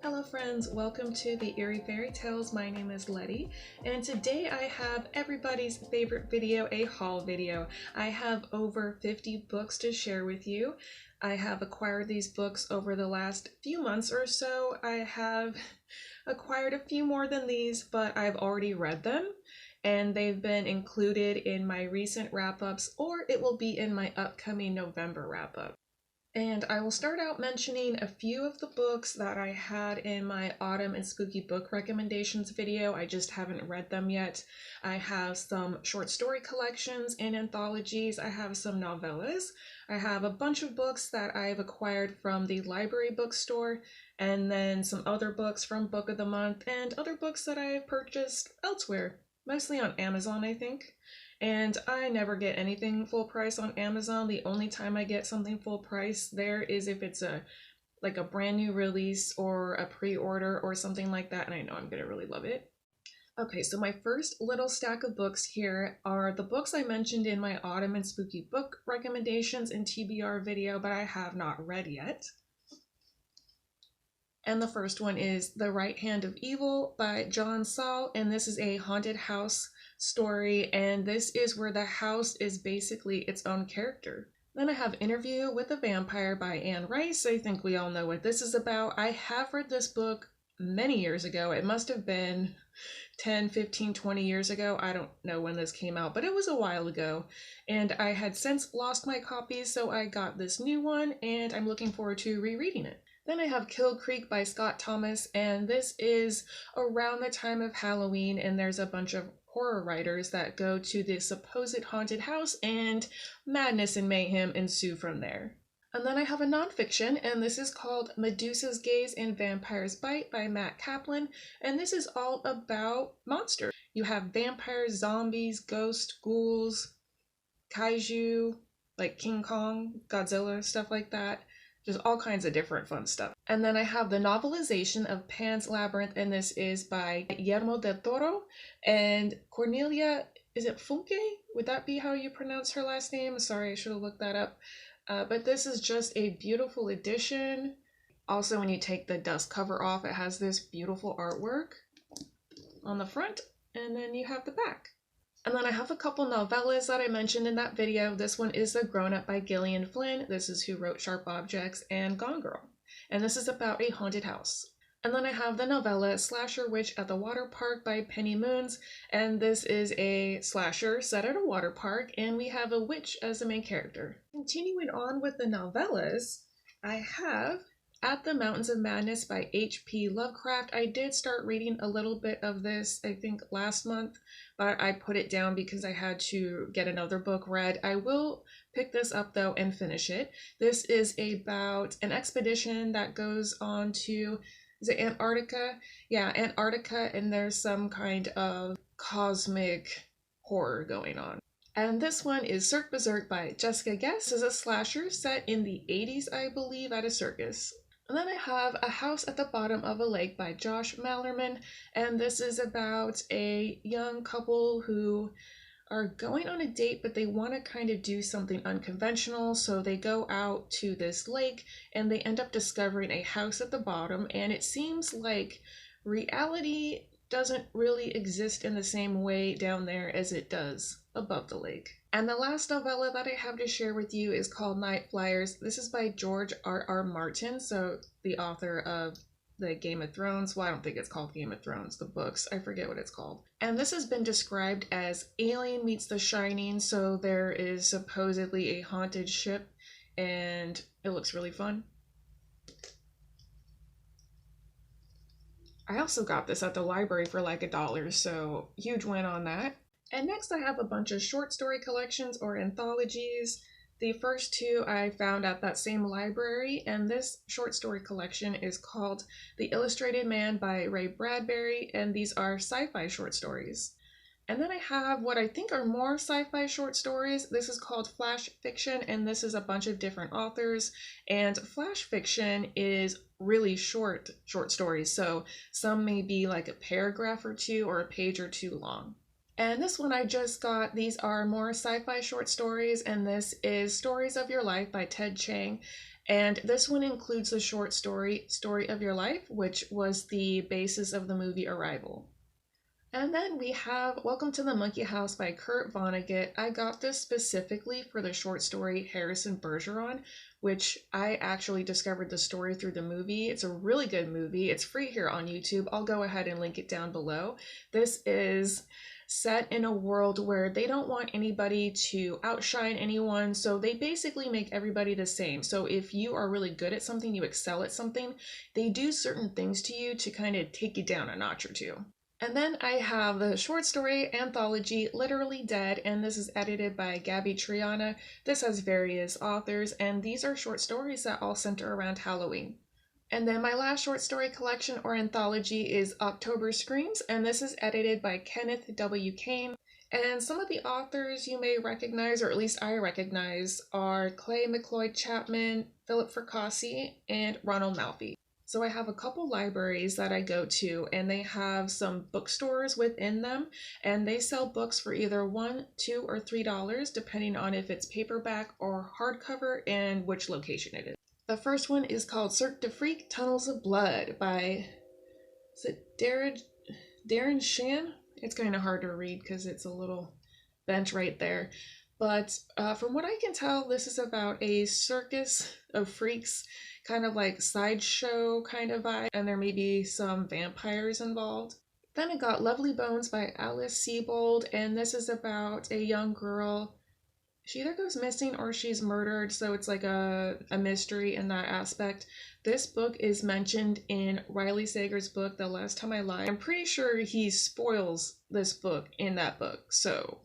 Hello friends, welcome to the Eerie Fairy Tales. My name is Letty, and today I have everybody's favorite video, a haul video. I have over 50 books to share with you. I have acquired these books over the last few months or so. I have acquired a few more than these, but I've already read them, and they've been included in my recent wrap-ups, or it will be in my upcoming November wrap-up. And I will start out mentioning a few of the books that I had in my autumn and spooky book recommendations video. I just haven't read them yet. I have some short story collections and anthologies. I have some novellas. I have a bunch of books that I've acquired from the library bookstore, and then some other books from Book of the Month and other books that I've purchased elsewhere, mostly on Amazon, I think. And I never get anything full price on Amazon. The only time I get something full price there is if it's a brand new release or a pre-order or something like that, and I know I'm gonna really love it. Okay, so my first little stack of books here are the books I mentioned in my autumn and spooky book recommendations and TBR video, but I have not read yet. And the first one is The Right Hand of Evil by John Saul, and this is a haunted house story, and this is where the house is basically its own character. Then I have Interview with a Vampire by Anne Rice. I think we all know what this is about. I have read this book many years ago. It must have been 10, 15, 20 years ago. I don't know when this came out, but it was a while ago. And I had since lost my copies, so I got this new one, and I'm looking forward to rereading it. Then I have Kill Creek by Scott Thomas, and this is around the time of Halloween, and there's a bunch of horror writers that go to the supposed haunted house, and madness and mayhem ensue from there. And then I have a nonfiction, and this is called Medusa's Gaze and Vampire's Bite by Matt Kaplan, and this is all about monsters. You have vampires, zombies, ghosts, ghouls, kaiju, like King Kong, Godzilla, stuff like that. Just all kinds of different fun stuff. And then I have the novelization of Pan's Labyrinth, and this is by Guillermo del Toro and Cornelia, is it Funke? Would that be how you pronounce her last name? Sorry, I should have looked that up. But this is just a beautiful edition. Also, when you take the dust cover off, it has this beautiful artwork on the front, and then you have the back. And then I have a couple novellas that I mentioned in that video. This one is The Grown Up by Gillian Flynn. This is who wrote Sharp Objects and Gone Girl. And this is about a haunted house. And then I have the novella Slasher Witch at the Water Park by Penny Moons. And this is a slasher set at a water park, and we have a witch as the main character. Continuing on with the novellas, I have At the Mountains of Madness by H.P. Lovecraft. I did start reading a little bit of this, I think last month, but I put it down because I had to get another book read. I will pick this up though and finish it. This is about an expedition that goes on to, is it Antarctica? Yeah, Antarctica, and there's some kind of cosmic horror going on. And this one is Cirque Berserk by Jessica Guess. This is a slasher set in the 80s, I believe, at a circus. And then I have A House at the Bottom of a Lake by Josh Malerman, and this is about a young couple who are going on a date, but they want to kind of do something unconventional, so they go out to this lake and they end up discovering a house at the bottom, and it seems like reality doesn't really exist in the same way down there as it does above the lake. And the last novella that I have to share with you is called Night Flyers. This is by George R.R. Martin, so the author of the Game of Thrones. Well, I don't think it's called Game of Thrones, the books. I forget what it's called. And this has been described as Alien meets The Shining, so there is supposedly a haunted ship, and it looks really fun. I also got this at the library for like $1, so huge win on that. And next I have a bunch of short story collections or anthologies. The first two I found at that same library, and this short story collection is called The Illustrated Man by Ray Bradbury, and these are sci-fi short stories. And then I have what I think are more sci-fi short stories. This is called Flash Fiction, and this is a bunch of different authors, and Flash Fiction is really short stories, so some may be like a paragraph or two or a page or two long. And this one I just got. These are more sci-fi short stories, and this is Stories of Your Life by Ted Chiang. And this one includes the short story Story of Your Life, which was the basis of the movie Arrival. And then we have Welcome to the Monkey House by Kurt Vonnegut. I got this specifically for the short story Harrison Bergeron, which I actually discovered the story through the movie. It's a really good movie. It's free here on YouTube. I'll go ahead and link it down below. This is set in a world where they don't want anybody to outshine anyone, so they basically make everybody the same. So if you are really good at something, you excel at something, they do certain things to you to kind of take you down a notch or two. And then I have the short story anthology Literally Dead, and this is edited by Gabby Triana. This has various authors, and these are short stories that all center around Halloween. And then my last short story collection or anthology is October Screams, and this is edited by Kenneth W. Kane. And some of the authors you may recognize, or at least I recognize, are Clay McLeod Chapman, Philip Fracassi, and Ronald Malfi. So I have a couple libraries that I go to, and they have some bookstores within them, and they sell books for either $1, $2, or $3, depending on if it's paperback or hardcover and which location it is. The first one is called Cirque du Freak Tunnels of Blood by, is it Darren Shan? It's kind of hard to read because it's a little bent right there. But from what I can tell, this is about a circus of freaks, kind of like sideshow kind of vibe, and there may be some vampires involved. Then I got Lovely Bones by Alice Sebold, and this is about a young girl. She either goes missing or she's murdered, so it's like a mystery in that aspect. This book is mentioned in Riley Sager's book, The Last Time I Lied. I'm pretty sure he spoils this book in that book, so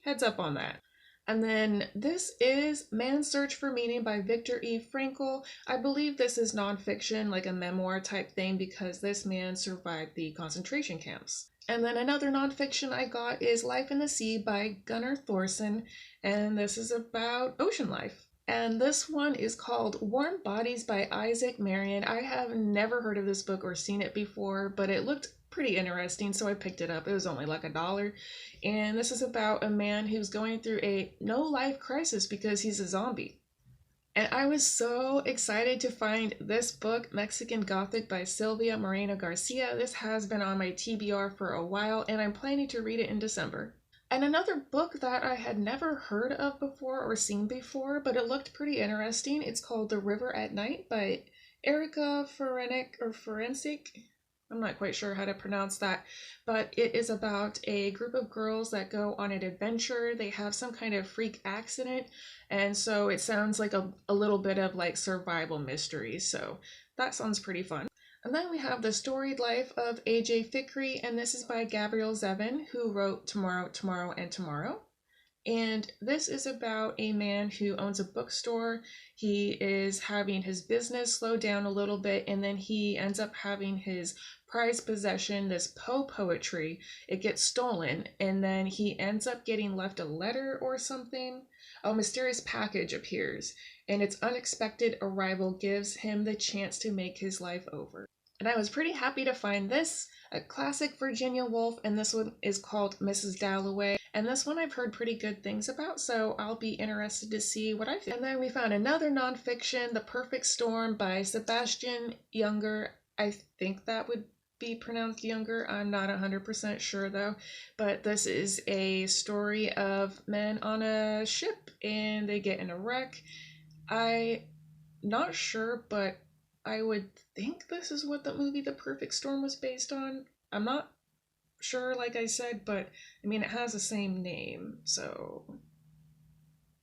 heads up on that. And then this is Man's Search for Meaning by Viktor E. Frankl. I believe this is nonfiction, like a memoir type thing, because this man survived the concentration camps. And then another nonfiction I got is Life in the Sea by Gunnar Thorson, and this is about ocean life. And this one is called Warm Bodies by Isaac Marion. I have never heard of this book or seen it before, but it looked pretty interesting, so I picked it up. It was only like $1. And this is about a man who's going through a no-life crisis because he's a zombie. And I was so excited to find this book, Mexican Gothic by Silvia Moreno Garcia. This has been on my TBR for a while, and I'm planning to read it in December. And another book that I had never heard of before or seen before, but it looked pretty interesting. It's called The River at Night by Erica Forensic. I'm not quite sure how to pronounce that, but it is about a group of girls that go on an adventure. They have some kind of freak accident, and so it sounds like a little bit of like survival mystery, so that sounds pretty fun. And then we have The Storied Life of A.J. Fikri, and this is by Gabrielle Zevin, who wrote Tomorrow, Tomorrow, and Tomorrow. And this is about a man who owns a bookstore. He is having his business slow down a little bit, and then he ends up having his prized possession, this Poe poetry. It gets stolen, and then he ends up getting left a letter or something. A mysterious package appears, and its unexpected arrival gives him the chance to make his life over. And I was pretty happy to find this, a classic Virginia Woolf, and this one is called Mrs. Dalloway. And this one I've heard pretty good things about, so I'll be interested to see what I think. And then we found another nonfiction, The Perfect Storm by Sebastian Junger. I think that would be pronounced Younger. I'm not 100% sure though. But this is a story of men on a ship and they get in a wreck. I'm not sure, but I would think this is what the movie The Perfect Storm was based on. I'm not sure, like I said, but I mean, it has the same name, so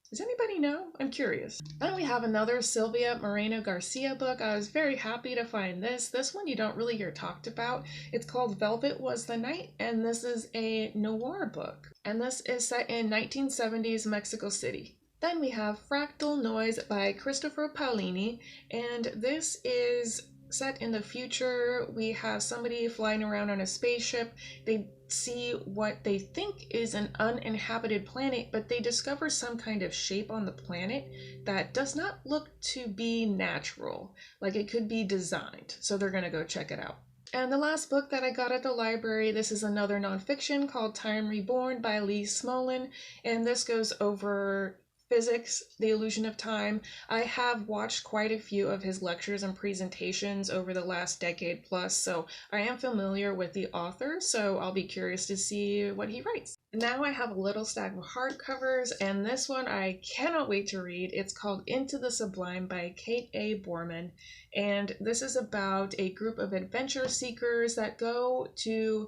does anybody know? I'm curious. Then we have another Silvia Moreno Garcia book. I was very happy to find this. This one you don't really hear talked about. It's called Velvet Was the Night, and this is a noir book. And this is set in 1970s Mexico City. Then we have Fractal Noise by Christopher Paolini, and this is set in the future. We have somebody flying around on a spaceship. They see what they think is an uninhabited planet, but they discover some kind of shape on the planet that does not look to be natural, like it could be designed. So they're gonna go check it out. And the last book that I got at the library, this is another nonfiction called Time Reborn by Lee Smolin, and this goes over Physics, The Illusion of Time. I have watched quite a few of his lectures and presentations over the last decade plus, so I am familiar with the author, so I'll be curious to see what he writes. Now I have a little stack of hardcovers, and this one I cannot wait to read. It's called Into the Sublime by Kate A. Borman, and this is about a group of adventure seekers that go to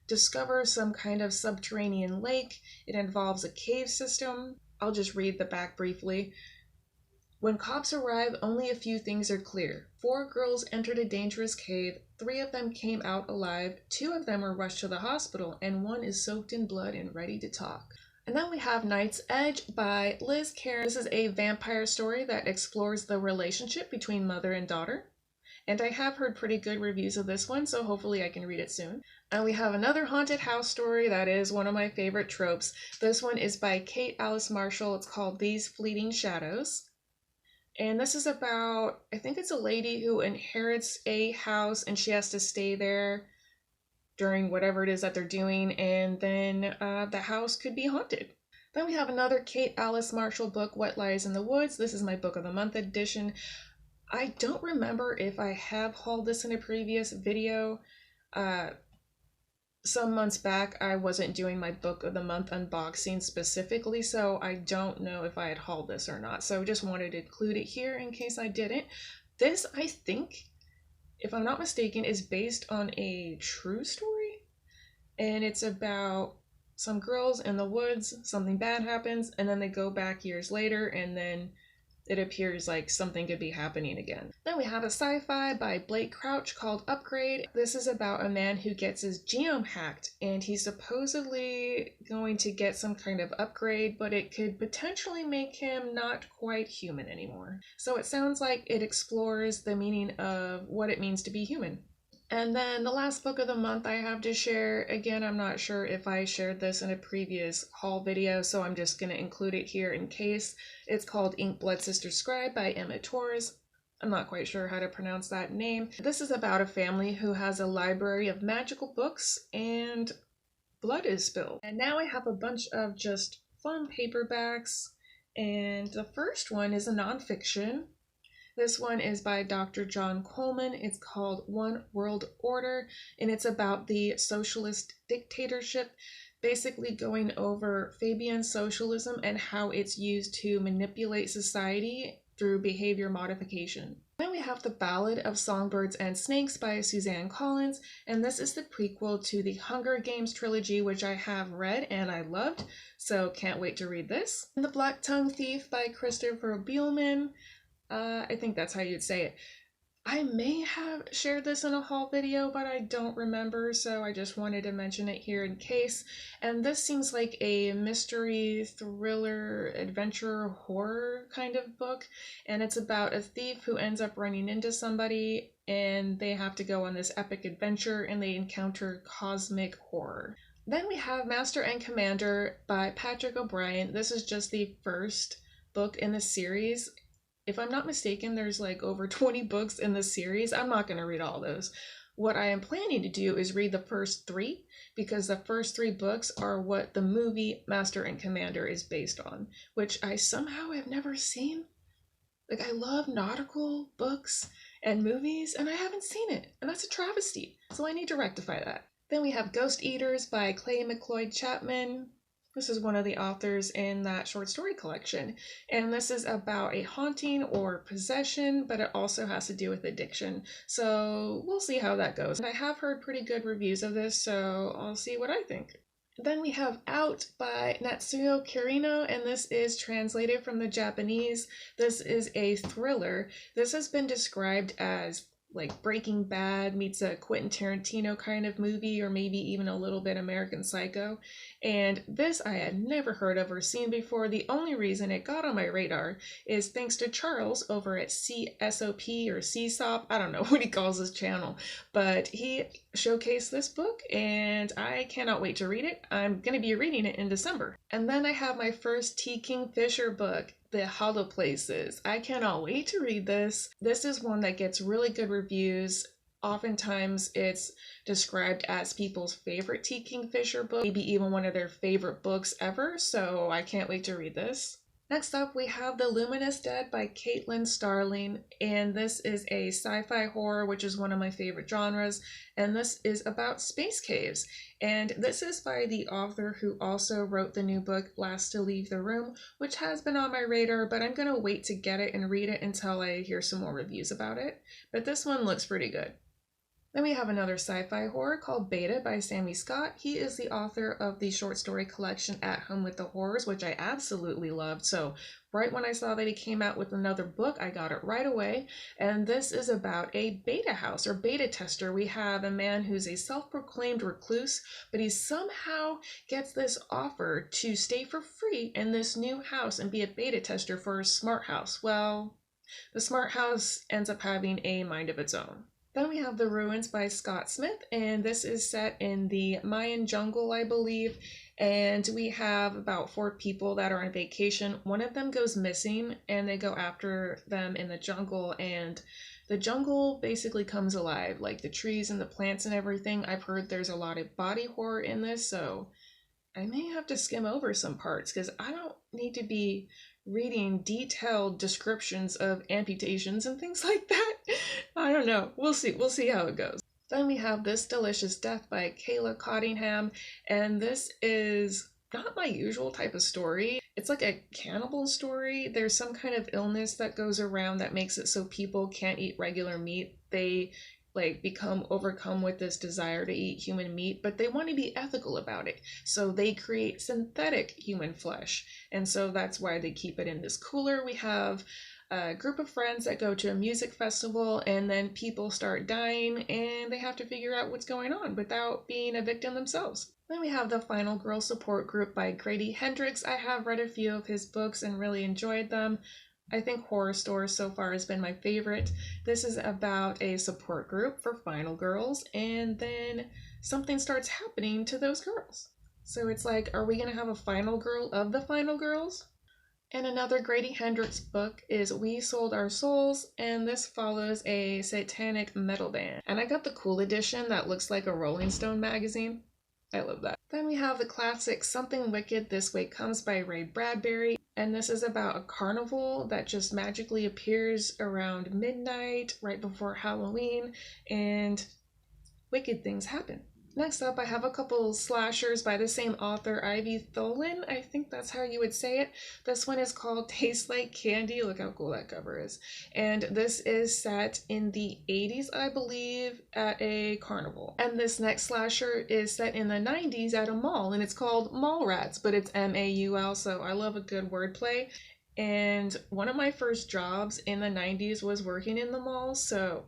discover some kind of subterranean lake. It involves a cave system. I'll just read the back briefly. When cops arrive, only a few things are clear. 4 girls entered a dangerous cave. 3 of them came out alive. 2 of them were rushed to the hospital, and 1 is soaked in blood and ready to talk. And then we have Night's Edge by Liz Karen. This is a vampire story that explores the relationship between mother and daughter. And I have heard pretty good reviews of this one, so hopefully I can read it soon. And we have another haunted house story that is one of my favorite tropes. This one is by Kate Alice Marshall. It's called These Fleeting Shadows. And this is about, I think it's a lady who inherits a house and she has to stay there during whatever it is that they're doing, and then the house could be haunted. Then we have another Kate Alice Marshall book, What Lies in the Woods. This is my Book of the Month edition. I don't remember if I have hauled this in a previous video. Some months back, I wasn't doing my Book of the Month unboxing specifically, so I don't know if I had hauled this or not. So just wanted to include it here in case I didn't. This, I think, if I'm not mistaken, is based on a true story. And it's about some girls in the woods, something bad happens, and then they go back years later, and then it appears like something could be happening again. Then we have a sci-fi by Blake Crouch called Upgrade. This is about a man who gets his genome hacked, and he's supposedly going to get some kind of upgrade, but it could potentially make him not quite human anymore. So it sounds like it explores the meaning of what it means to be human. And then the last book of the month I have to share, again, I'm not sure if I shared this in a previous haul video, so I'm just going to include it here in case. It's called Ink Blood Sister Scribe by Emma Torres. I'm not quite sure how to pronounce that name. This is about a family who has a library of magical books and blood is spilled. And now I have a bunch of just fun paperbacks, and the first one is a nonfiction. This one is by Dr. John Coleman. It's called One World Order, and it's about the socialist dictatorship, basically going over Fabian socialism and how it's used to manipulate society through behavior modification. Then we have The Ballad of Songbirds and Snakes by Suzanne Collins, and this is the prequel to the Hunger Games trilogy, which I have read and I loved, so can't wait to read this. And The Black Tongue Thief by Christopher Bielman. I think that's how you'd say it. I may have shared this in a haul video, but I don't remember, so I just wanted to mention it here in case. And this seems like a mystery, thriller, adventure, horror kind of book, and it's about a thief who ends up running into somebody, and they have to go on this epic adventure, and they encounter cosmic horror. Then we have Master and Commander by Patrick O'Brien. This is just the first book in the series. If I'm not mistaken, there's like over 20 books in the series. I'm not going to read all those. What I am planning to do is read the first 3, because the first 3 books are what the movie Master and Commander is based on, which I somehow have never seen. Like, I love nautical books and movies, and I haven't seen it, and that's a travesty, so I need to rectify that. Then we have Ghost Eaters by Clay McLeod Chapman. This is one of the authors in that short story collection, and this is about a haunting or possession, but it also has to do with addiction, so we'll see how that goes. And I have heard pretty good reviews of this, so I'll see what I think. Then we have Out by Natsuyo Kirino, and this is translated from the Japanese. This is a thriller. This has been described as like Breaking Bad meets a Quentin Tarantino kind of movie, or maybe even a little bit American Psycho. And this I had never heard of or seen before. The only reason it got on my radar is thanks to Charles over at CSOP or CSOP. I don't know what he calls his channel, but he showcased this book and I cannot wait to read it. I'm going to be reading it in December. And then I have my first T. Kingfisher book, The Hollow Places. I cannot wait to read this. This is one that gets really good reviews. Oftentimes it's described as people's favorite T. Kingfisher book, maybe even one of their favorite books ever, so I can't wait to read this. Next up, we have The Luminous Dead by Caitlin Starling, and this is a sci-fi horror, which is one of my favorite genres, and this is about space caves. And this is by the author who also wrote the new book, Last to Leave the Room, which has been on my radar, but I'm going to wait to get it and read it until I hear some more reviews about it. But this one looks pretty good. Then we have another sci-fi horror called Beta by Sammy Scott. He is the author of the short story collection At Home with the Horrors, which I absolutely loved. So right when I saw that he came out with another book, I got it right away. And this is about a beta house or beta tester. We have a man who's a self-proclaimed recluse, but he somehow gets this offer to stay for free in this new house and be a beta tester for a smart house. Well, the smart house ends up having a mind of its own. Then we have The Ruins by Scott Smith, and this is set in the Mayan jungle, I believe, and we have about 4 people that are on vacation. One of them goes missing, and they go after them in the jungle, and the jungle basically comes alive, like the trees and the plants and everything. I've heard there's a lot of body horror in this, so I may have to skim over some parts, because I don't need to be reading detailed descriptions of amputations and things like that. I don't know. We'll see how it goes. Then we have This Delicious Death by Kayla Cottingham, and this is not my usual type of story. It's like a cannibal story. There's some kind of illness that goes around that makes it so people can't eat regular meat. They become overcome with this desire to eat human meat, but they want to be ethical about it. So they create synthetic human flesh. And so that's why they keep it in this cooler. We have a group of friends that go to a music festival, and then people start dying and they have to figure out what's going on without being a victim themselves. Then we have The Final Girl Support Group by Grady Hendrix. I have read a few of his books and really enjoyed them. I think Horror Store so far has been my favorite. This is about a support group for final girls, and then something starts happening to those girls. So it's like, are we going to have a final girl of the final girls? And another Grady Hendrix book is We Sold Our Souls, and this follows a satanic metal band. And I got the cool edition that looks like a Rolling Stone magazine. I love that. Then we have the classic Something Wicked This Way Comes by Ray Bradbury. And this is about a carnival that just magically appears around midnight, right before Halloween, and wicked things happen. Next up, I have a couple slashers by the same author, Ivy Tholen. I think that's how you would say it. This one is called Tastes Like Candy. Look how cool that cover is. And this is set in the 80s, I believe, at a carnival. And this next slasher is set in the 90s at a mall, and it's called Mallrats, but it's M-A-U-L, so I love a good wordplay. And one of my first jobs in the 90s was working in the mall, so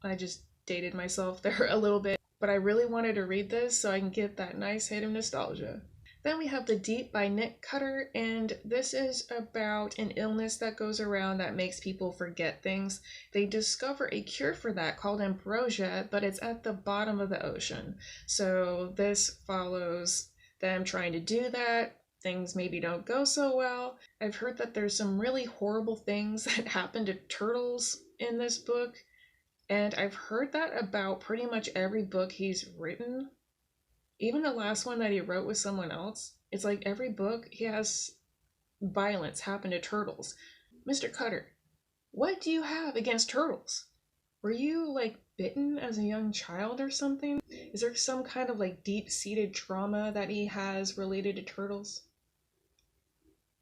I just dated myself there a little bit. But I really wanted to read this so I can get that nice hit of nostalgia. Then we have The Deep by Nick Cutter, and this is about an illness that goes around that makes people forget things. They discover a cure for that called ambrosia, but it's at the bottom of the ocean. So this follows them trying to do that. Things maybe don't go so well. I've heard that there's some really horrible things that happen to turtles in this book. And I've heard that about pretty much every book he's written. Even the last one that he wrote with someone else. It's like every book he has violence happen to turtles. Mr. Cutter, what do you have against turtles? Were you bitten as a young child or something? Is there some kind of deep-seated trauma that he has related to turtles?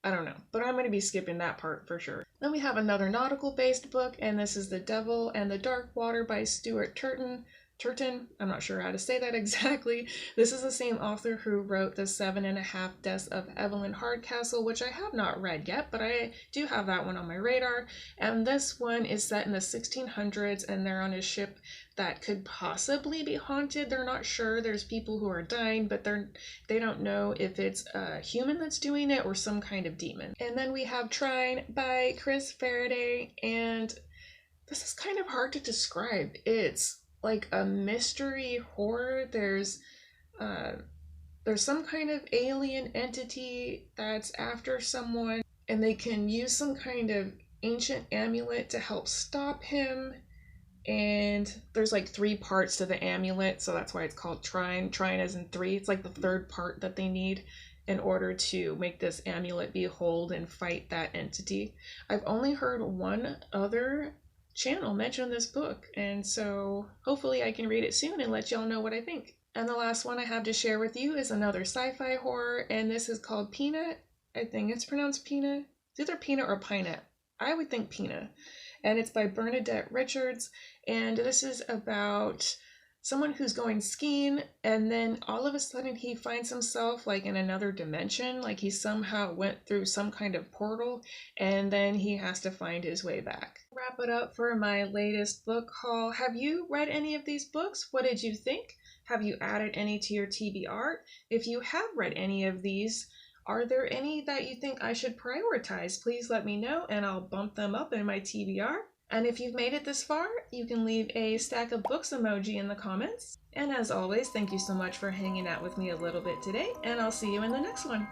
I don't know, but I'm going to be skipping that part for sure. Then we have another nautical-based book, and this is The Devil and the Dark Water by Stuart Turton. I'm not sure how to say that exactly. This is the same author who wrote The 7.5 Deaths of Evelyn Hardcastle, which I have not read yet, but I do have that one on my radar. And this one is set in the 1600s, and they're on a ship that could possibly be haunted. They're not sure. There's people who are dying, but they don't know if it's a human that's doing it or some kind of demon. And then we have Trine by Chris Faraday, and this is kind of hard to describe. It's like a mystery horror. There's some kind of alien entity that's after someone, and they can use some kind of ancient amulet to help stop him. And there's 3 parts to the amulet, so that's why it's called Trine. Trine as in 3. It's the third part that they need. in order to make this amulet behold and fight that entity. I've only heard one other channel mention this book, and so hopefully I can read it soon and let y'all know what I think. And the last one I have to share with you is another sci-fi horror, and this is called Peanut. I think it's pronounced Peanut. It's either Peanut or Pinut. I would think Peanut. And it's by Bernadette Richards, and this is about someone who's going skiing, and then all of a sudden he finds himself like in another dimension, like he somehow went through some kind of portal, and then he has to find his way back. Wrap it up for my latest book haul. Have you read any of these books? What did you think? Have you added any to your TBR? If you have read any of these, are there any that you think I should prioritize? Please let me know and I'll bump them up in my TBR. And if you've made it this far, you can leave a stack of books emoji in the comments. And as always, thank you so much for hanging out with me a little bit today, and I'll see you in the next one.